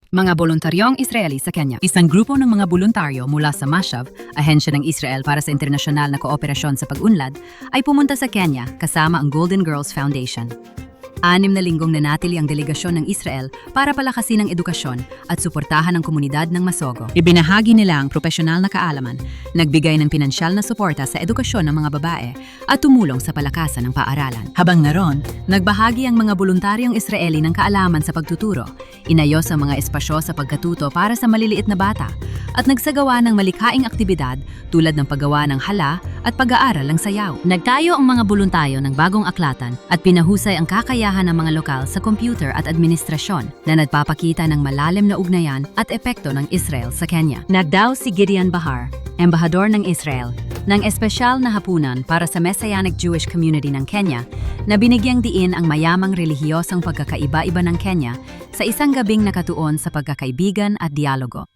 Mga voluntaryong Israeli sa Kenya. Isang grupo ng mga voluntaryo mula sa Mashav, ahensya ng Israel para sa internasyonal na kooperasyon sa pag-unlad, ay pumunta sa Kenya kasama ang Golden Girls Foundation. 6 na linggong nanatili ang delegasyon ng Israel para palakasin ang edukasyon at suportahan ang komunidad ng Masogo. Ibinahagi nila ang propesyonal na kaalaman, nagbigay ng pinansyal na suporta sa edukasyon ng mga babae at tumulong sa palakasan ng paaralan. Habang naroon, nagbahagi ang mga voluntaryong Israeli ng kaalaman sa pagtuturo, inayos ang mga espasyo sa pagkatuto para sa maliliit na bata, at nagsagawa ng malikhaing aktibidad tulad ng paggawa ng hala at pag-aaral ng sayaw. Nagtayo ang mga voluntaryo ng bagong aklatan at pinahusay ang kakayahan ng mga lokal sa computer at administrasyon na nagpapakita ng malalim na ugnayan at epekto ng Israel sa Kenya. Nagdaw si Gideon Bahar, embahador ng Israel, ng espesyal na hapunan para sa Messianic Jewish Community ng Kenya na binigyang diin ang mayamang relihiyosang pagkakaiba-iba ng Kenya sa isang gabing nakatuon sa pagkakaibigan at dialogo.